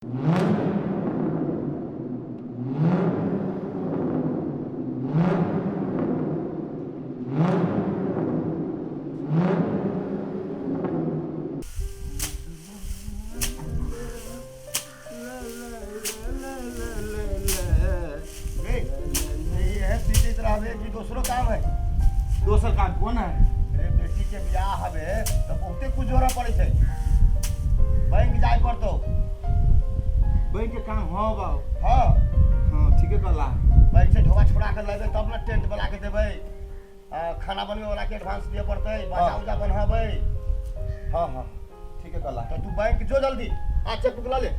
दूसरो काम है। दोसर काम कौन है? अरे बेटी के बियाह हवे तो बहुते कुछ जोरा पड़े छे। बैंक जाय पड़तो। बैंक के काम हो बा। हां हां ठीक है कला। बैंक से ढोका छोड़ा के लेबे तब ना टेंट बना के देबे। खाना बनवे वाला के एडवांस दिए पड़ते, बाजा उजा बनवाबे। हां हां ठीक है कला। तो तू बैंक जो जल्दी आ चेक बुक ला ले।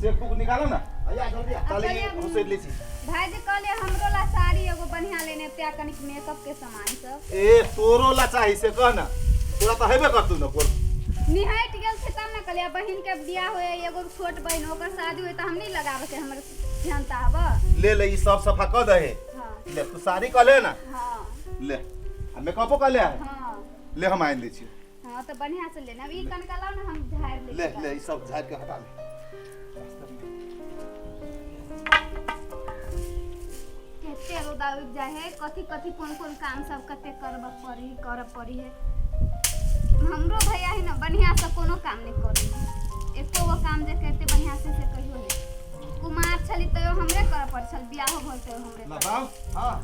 चेक बुक निकालो ना। आया जल्दी आ। चले हमसे ले सी। भाई जी कहले हमरो ला साड़ी एगो बढ़िया लेने त्या कनिक मेकअप के सामान सब। ए तोरो ला चाही से कह ना। तोरा तो हेबे कर तू न कोर। निहाइट गेल से तब ना कहले बहिन के बियाह होए एगो छोट बहिन ओकर शादी होए त हम नहीं लगावे के हमर ध्यानता हबे। ले ले ई सब सफा कर दे। हां ले तू साड़ी कर ले ना। हां ले आ मेकअपो कर ले। हां ले हम आइन दे छी। हां तो बढ़िया से लेना। ई कनका लाओ ना हम झाड़ ले। ले ले ई सब झाड़ के हटा ले। केते रोदा उग जाए है कथि कथि कोन कोन काम सब कते करब पड़ी है। हमरो भैया है ना बढ़िया से कोनो काम नहीं करी। एको वो काम जे करते बढ़िया से कहियो नहीं। कुमार छली तो हमरे कर पड़ छल बियाह होल तो हमरे। लगाओ। हां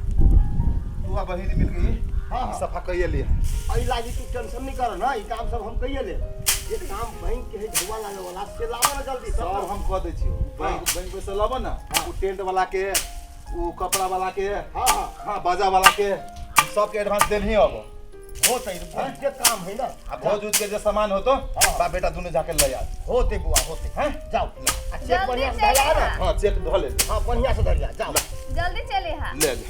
तू आ बहिनी मिल गई। हां सफा कइए ले। आई लागी तू टेंशन नहीं कर ना। ई काम सब हम कइए ले। ये काम बैंक के है धुआ लागे वाला से लावा ना जल्दी सब हम कह दे छी। बैंक से लाबो ना। उ टेंट वाला के उ कपड़ा वाला के। हां हां हां बाजा वाला के सब के एडवांस देल ही अब। होते बैंक के काम है ना। अब भोज उज के जो सामान हो तो बा बेटा दोनों जाके ले आ। होते बुआ होते हैं। जाओ आ चेक बढ़िया से जल्दी धरा ना। हां चेक धो ले। हां बढ़िया से धरिया जाओ। जल्दी चले हां। ले ले।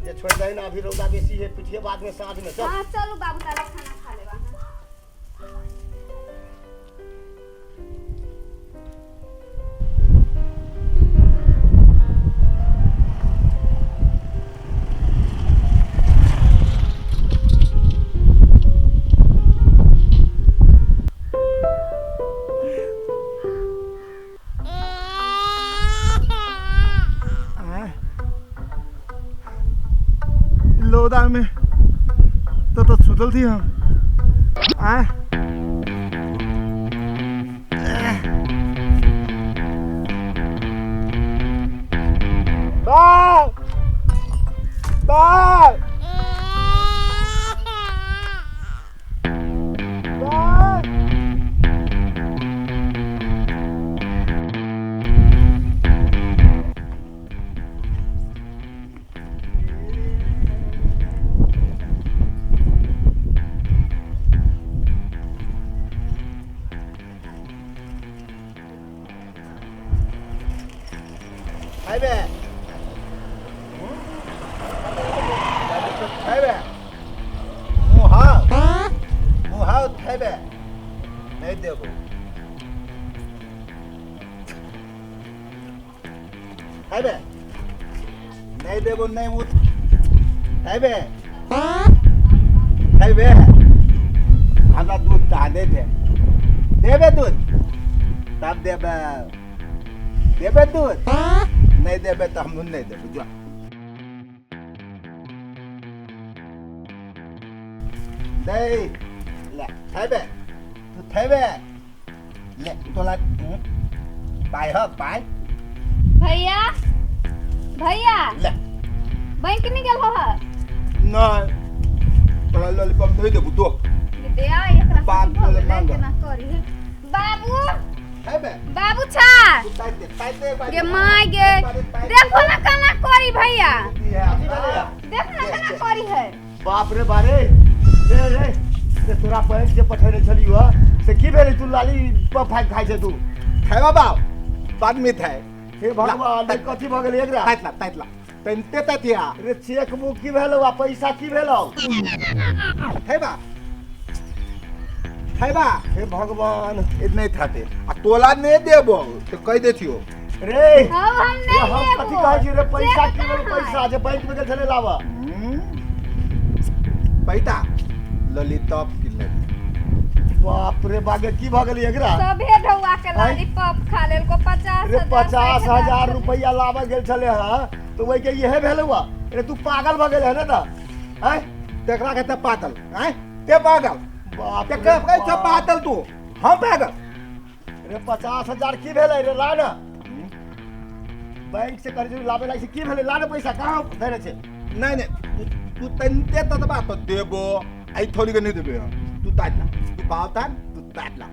ये छोड़ दे ना अभी रौदा बेसी है पिटिए बाद में साँझ में चल। हां चलो बाबू तारा खाना खा लेबा। लोदा में तो सुतल थी हम। बाय बाय हाय बे हाय बे मुहा हाय बे नहीं देबो। हाय बे नहीं देबो नहीं मुत। हाय बे हमरा दूध चाहे दे देबे दूध तब देबे दूध। नहीं देबे तो हम नहीं देबे। जो दे ले थैबे तू थैबे ले तोला पाई ह पाई भैया भैया ले बैंक नहीं गेल हो ह। नहीं तोला लॉलीपॉप नहीं देबू तो। दे आ एकरा बाप बोले मांगो। केना करी है बाबू थैबे बाबू छा तू ताई गे माय गे देखो ना केना करी भैया। दे देख ना केना करी है। बाप रे बारे रे से तोरा बैंक जे पठेने छलियो से की भेलै तू लाली फाइट खाइ छै तू। है बाबा बाद में था। हे भगवान कथी भ गेलै एकरा। ताइतला तनते ततिया रे चेक बुक की भेलौ आ पैसा की भेलौ। है बा हे भगवान इतने था ते आ तोला नहीं देबो तो कह देथियो। रे हम नहीं हम लेबो। कथी कहै छी रे पैसा की भेल पैसा जे बैंक में गेल छलै लावा। पैसा ललितप की ले बाप रे बागे की भ गेली एकरा सभे ढौआ के लॉलीपॉप खा लेल को 50 रे 50,000 रुपया लावे गेल छले हां तो वही के यहे भेल हुआ रे तू पागल भ गेल है ना ता हैं तेकरा कहते पागल हैं ते पागल बाप ते कैसे पागल तू हम पागल रे 50,000 की भेलै रे ला ना बैंक से कर्ज लावे लाई से की भेलै ला ना पैसा कहां धरे छे नहीं नहीं तू तंते ततबा तो देबो आई थोड़ी के नहीं देबे तू ताटला तू बावतान तू ताटला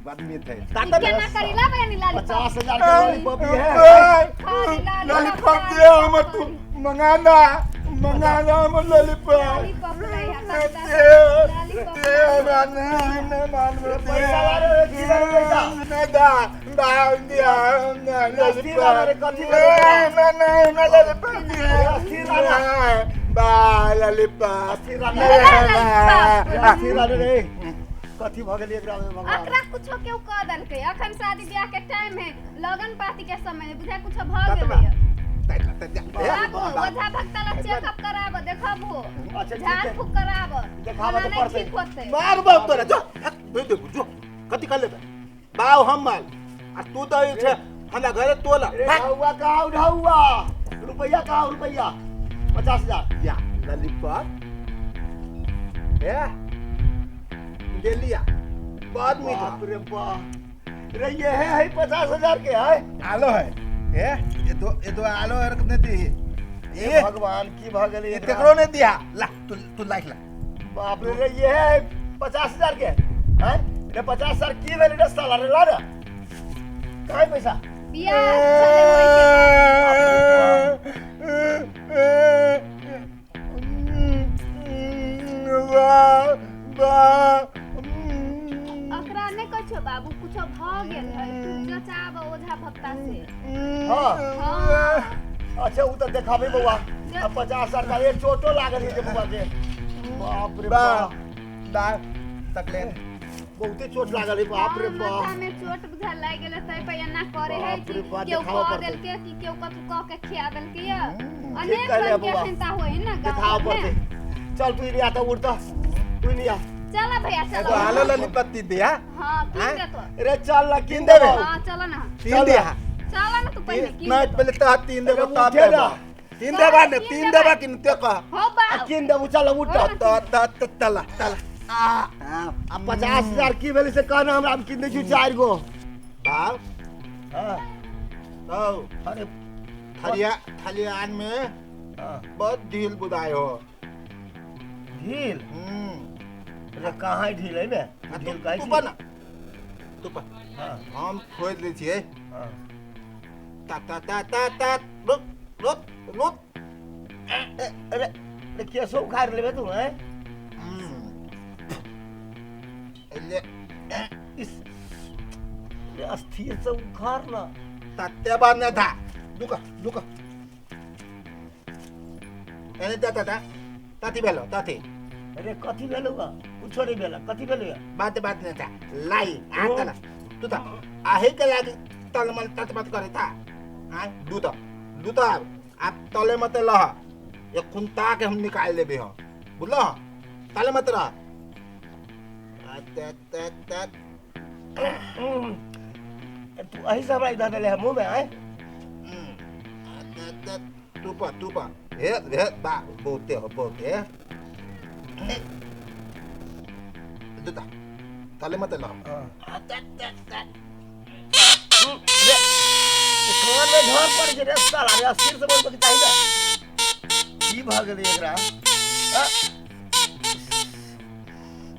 बाद में थे ताता ना करीला बयानी लॉलीपॉप 50,000 का लॉलीपॉप है लॉलीपॉप दे हम तू मंगाना हम लॉलीपॉप पैसा ला रे पैसा कथी भ गेल एकरा में भगवान अकरा कुछो केउ क देलकै अखन शादी ब्याह के टाइम है लगन पार्टी के समय है बुझा कुछो भ गेलै ओझा भक्ता ला चेकअप कराब देखबो अच्छा, ठीक झाड़ है। फूक कराब देखाबो तो पड़तै। ठीक होतै मार बाप तोरा जो दे दे जो कथी कर लेबे बाव हम माल आ तू तो छे हमरा घरे तोला रे ढौआ का ढौआ रुपया का रुपया 50,000 या लॉलीपॉप ए ले लिया बहुत मीठा बाप रे बाप रे ये है 50,000 के है आलो है ए ये दो आलो है रखने दी ए भगवान की भ गेल ये तेकरो ने दिया ला तू लाइक ला बाप रे रे ये है 50,000 के हैं रे 50,000 की भेल रे साला रे ला रे काय पैसा बियाह चले होय अकरा ने कछो बाबू कुछो भ गेल है तू जचाब ओझा भक्ता से हां हां अच्छा उ त देखाबे बउआ अब 50,000 का एक चोटो लागल है जे बउआ के बाप रे बाप दा तकले बहुते चोट लागल है बाप रे बाप माथा में चोट बुझा लाग गेले तै पे एना करे है बाप रे बाप, केउ देखाओ कह पड़तै। देल के कि केउ कथु कह के खिया देल के या ठीक अनेक कहले रंग के बउआ। चिंता होय ना देखाओ गांव पड़ते में चल तू लिया तो उड़ता तू लिया चल भैया चलो एगो आलो लॉलीपॉप दिया हां किन हैं? दे तो रे चल ला किन देबे। देबे हां चलो ना तीन दिया चलो ना तू पहले किन नहीं दे पहले तो तीन देबो एगो तब उठे ना। देबो तीन देबा ने तीन देबा किन ते कह हो बा किन देबू चल उठता तो तला तला अब 50,000 की भेल से कहना हमरा हम किन दे छी 4 गो भाव हां तो अरे थलियान में हाँ, बहुत ढील बुदाय हो ढील रे कहाँ ढील है बे ढील काहे तू छी? बना तू बना हाँ हम खोज ले छिए हाँ ता ता ता ता ता रुक रुक रुक अरे रे केसो उखाड़ लेबे तू हैं ले इस ये अस्थिर से उखाड़ ना तात्या बांधना था दुका दुका एने ता ता ता ताती बेलो ताती अरे कथी भेलुआ कुछो नहीं भेला कथी भेलुआ बात बात नहीं था लाई आतला तू ता आहे के लागे तल मन तत बात करे था हां दूता दूता आप तले मत लह ये खुंता के हम निकाल लेबे हो बुझलो तले मत रह तू अही सब इधर ले मुंह में आए तुपा हे बा बोलते हो बोलते दूता तले मत लह कान में ढोर पड़ के रे साला रे अस्थिर से बोल के चाहिए की भ गेलै एकरा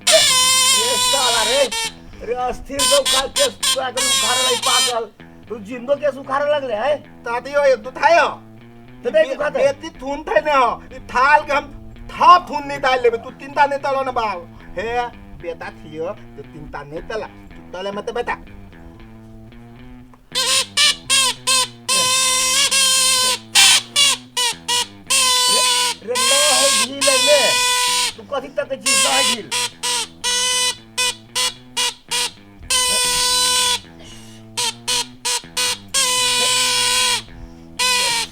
रे साला रे रे अस्थिर से उखाड़ के सागल उखाड़ लाई पागल तू जिंदो के उखाड़ लगले है ताती हो ये दुथायो तो नहीं दुखाते बेती थून थे ने हो ई थाल के हम था थून नहीं डाल लेबे तू चिंता नहीं तलो ना बाव हे बेटा थियो तो चिंता नहीं तला तू तले मत बेटा रे ना है ढील है में तू कथी तक चीज ना है ढील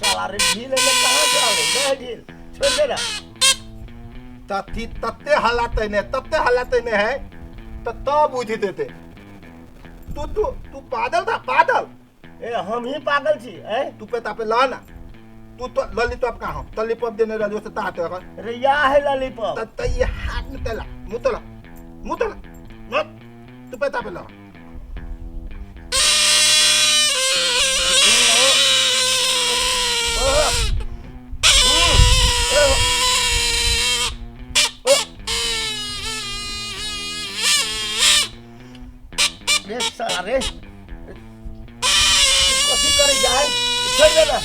साला रे ढील है में कहां से आवे ना है ढील छोड़ दे ना तत्ते हालात ने है तब बुझी देते तू तू तू पागल था पागल ए हम ही पागल छी ए तू पे तापे ला ना तू तो लॉलीपॉप कहाँ हो लॉलीपॉप देने रही से ताते हो अरे या है लॉलीपॉप त ये हाथ में तेला मुतला मत तू पे तापे ला रे साला रे कथी करे जाए छोड़ दे ना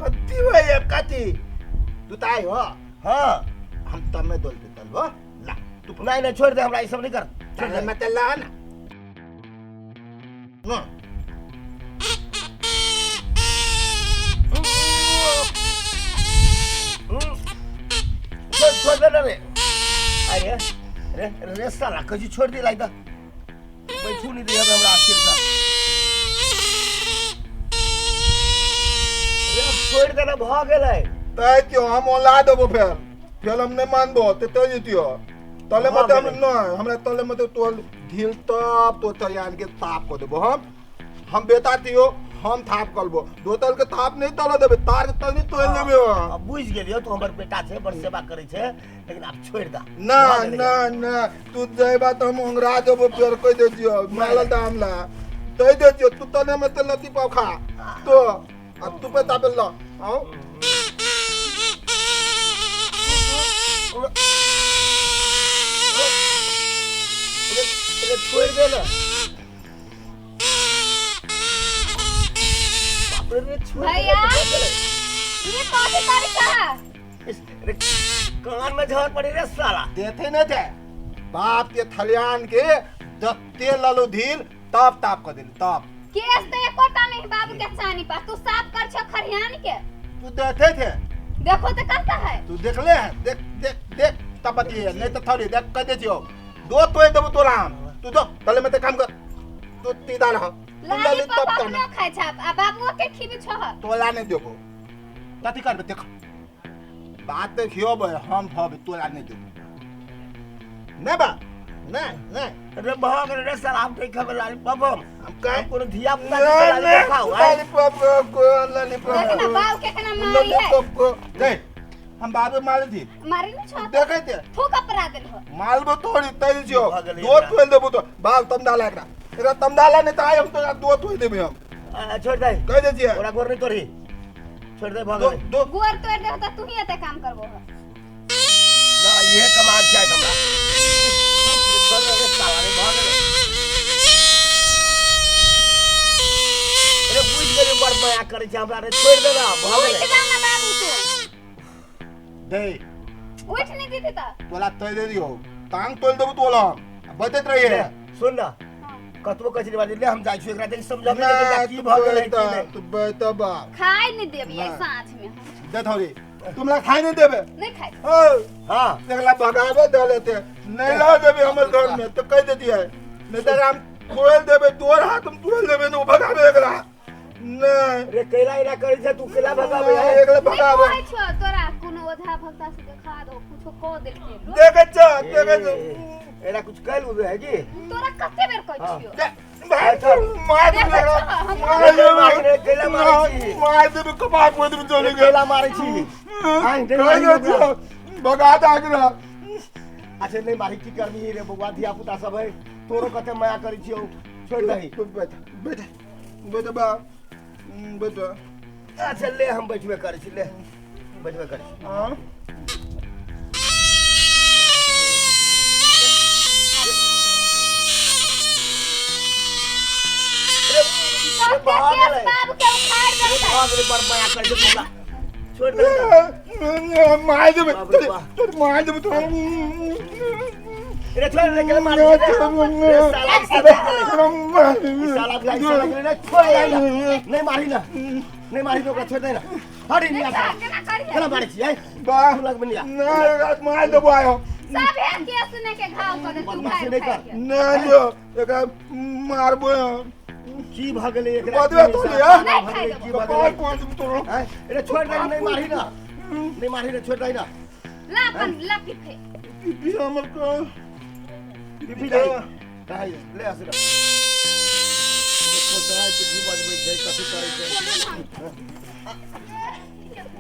कति भए कति तू ताई हो हाँ हम तमे दोलते तल हो ला तू नहीं नहीं छोड़ दे हमरा ये सब नहीं कर छोड़ चल दे मैं तेला ना न छोड़ दे ना रे अरे रे रे साला कजी छोड़ दे लाइक बैठू नहीं दे हमरा आखिर का रे छोड़ दे ना भाग गेलै तै क्यों हम ओला देबो फिर हम नहीं मानबो ते तो जतियो तले मत हम न हमरा तले मत तो ढील तब तो तयान के ताप को देबो हम बेटा तियो हम थाप करबो दोतल के थाप नहीं तले देबे तार के तल नहीं तोल देबे अब बुझ गेलियो तो हमर बेटा छे बड़ सेवा करे छे लेकिन आप छोड़ दा ना ना ना तू जेबा तो हम अंगरा देबो फिर कोई दे दियो माल दामला तै दे दियो तू तले मत लती पाव खा तो अब तू पे तापे ला आओ रे छोड़ दे ना बाप रे छोड़ भैया ये कथी करे छा रे कान में झड़ पड़ी रे साला देते न थे बाप के थलियान के दत्ते ललो धील तब ताप कर दिल तब केस तो एकोटा नहीं बाबू के चानी पा तू साफ कर छ खरियान के तू देते थे देखो तो करता है तू देख ले देख देख देख तब बतिए नहीं तो थोड़ी देख कर देती हो दो तो दबो तो राम तू तो तले में ते काम कर तू तीदा रह तू लली लाली तब पापा करना न खाय छाप आ बाबू के खिबी छ तोला नहीं देबो कथी करबे देख बात देखियो बे हम भब तोला नहीं देबो नहीं बा नहीं रे भाग रे साला हम नहीं खाबे लाली पापा हम कहे कोनो धिया पुता के लाली खाओ लॉलीपॉप को लॉलीपॉप देखना बाबू के केना मारी है लॉलीपॉप को देख हम बाबू माल थी मारी न छ देखे थे थूक अपरा देल हो माल बो थोड़ी तई जो भागल दो तोल देबो तो बाल तम डाला एकरा तम डाला नहीं तो आय हम तो दो तोल देबे हम छोड़ दे कह दे छिए ओरा गोर नहीं तोरी छोड़ दे भाग दो ले दो गोर तोड़ दे तो तू ही एते काम करबो ना ये कमाल क्या है हमरा छोड़ दे साला रे भाग ले रे बुझ गेली बड़ माया करे छै हमरा रे छोड़ दे ना भाग ले उठ जा ना बाबू तू दे उठ नहीं दीदी ता तोला तई दे दियो टांग तोल देबो तोला बतत रहिए सुन ना कतबो कचरी वाली ले हम जाई छी एकरा देख समझाबे नहीं की भाग ले की नहीं तू बेटा बा खाए नहीं देबी हाँ। साथ में दे थोड़ी तुमला खाई नहीं देबे नहीं खाए ओ हां देखला भगावे दे लेते नहीं ला देबे हमर घर में तो कह देती है नहीं तो हम खोल देबे तोर हाथ हम तोड़ देबे न भगावे एकला नहीं रे केला इला करे छै तू केला भगावे है एकला नहीं भगावे होय छो तोरा कोनो ओधा भक्ता से देखा दो कुछो को देल के देखे छ एरा कुछ कहल हुए है की तोरा कते बेर कह हाँ। छियो मार देबे कपार पोड़ देबे चले गए केला मारे छी हां दे भगा दागरा अच्छा नहीं मारी की करनी रे बउआ धिया पुता सब है तोरो कते माया करै छियो छोड़ दही बेटा बेटा बेटा बा बेटा अच्छा ले हम बैठबे करै छी ले बैठबे करै छी हां बाबू के उखाड़ दे भाग रे बड़ माया कर दे तोला छोड़ दे मार देबे बाप रे बाप। तो मार देबे तो रे छोड़ रे केला मारे रे साला साला भाई साला रे छोड़ दे नहीं मारी ना नहीं मारी तो छोड़ दे ना हट नहीं आता केना करिए केला मारे छी है बा लग में लिया ना मार देबो आयो सब है के सुने के घाव कर दे तू बदमाशी उखाड़ नहीं खाए कर। के। ना जो एकरा मारबो की भागले एकरा बदवा तो लिया नहीं खाए की देबो। कपार भागले पोड़ देबे तो हैं अरे छोड़ दे नहीं मारी ना नहीं मारी ना छोड़ दे ना ला अपन ला पिफे भी हमर को टिफिन दे कहाँ ले आसे देखो तो है कि बजबै छै कथि करै छै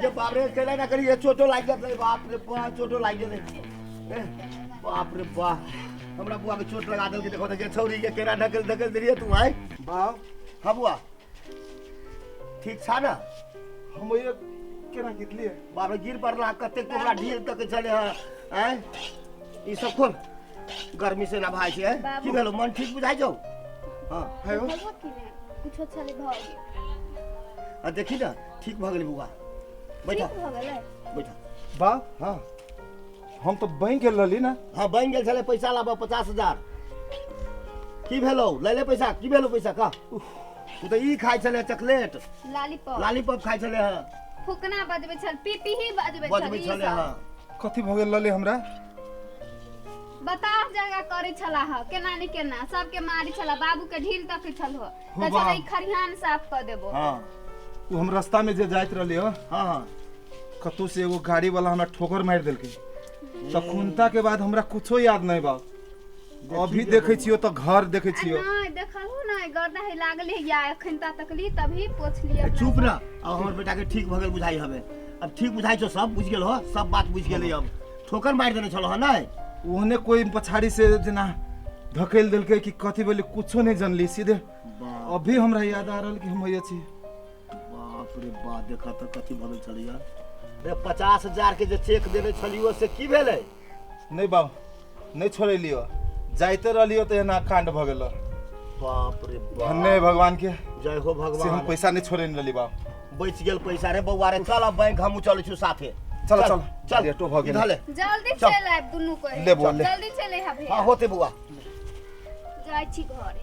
ये बाप रे केला ना करी ये छोटो लाग जात रे बाप रे बा छोटो लाग गेले बाप रे बा हमरा बुआ के चोट लगा देल के देखो त छौरी के केरा ढकल ढकल दिए तू आय बाप हां बुआ ठीक छा ना हम ये केना गिरलिए बाप रे गिर पड़ला कते तोरा ढील तक चले हैं ई सब खोल गर्मी से ना भाई छै की भेलो मन ठीक बुझाइ जाऊ हां है हो भगवत की ने कुछो चले भ गेल आ देखी ना ठीक भ गेल बुआ बैठा ठीक भ गेलै बैठा बाप हां हम तो बैंक गेल रहली ना हाँ बन गेल छले पैसा लाबा 50,000 की भेलो ले ले पैसा की भेलो पैसा का तू तो ई खाइ छले चॉकलेट लॉलीपॉप खाइ छले हां फुकना बजबै छल पीपी ही बजबै बजबै छले हां कथी भ गेल रहली हमरा बता जगह करे छला ह केना नि केना सबके मारी छला बाबू के ढील तक छल हो हो त बा। चल ई खरिहान साफ कर देबो हां उ हम रास्ता में जे जाइत रहली हो हां हां कतौ से एगो गाड़ी वाला हमरा ठोकर मार देलकै तखुनता के बाद हमरा कुछो याद नहीं बा अभी देखे छियो तो घर देखे छियो नहीं देखलहु नहीं गर्दा है लागले या एखन तकली तभी पोछ लिया चुप ना अब हमर बेटा के ठीक भ गेल बुझाई हवे अब ठीक बुझाई छो सब बुझ गेल हो सब बात बुझ गेलै अब ठोकर मार देने छलो ह नहीं ओहने कोई पछाड़ी से जना धकेल देलकै कि कथी बोली कुछो नहीं जानली सीधे अभी हमरा याद आ रहल कि हम ये छी बाप रे बाप देखा तो कथी बनल छलै यार रे 50,000 के जे चेक देने छलियो से की भेलै नहीं बाब नहीं छोड़लियो जाइते रहलियो तो एना कांड भ गेल बाप रे बाप धन्य भगवान के जय हो से हम भगवान पैसा नहीं छोड़े रहली बाब बच गेल पैसा रे बौआ रे चल अब बैंक हमहू चलै छु साथे चल चल चल लेटो भ गेल इधर ले जल्दी चल। चल आब दुनू को ले बोल ले जल्दी चले हा हां भैया होते बौआ जाय छी घरे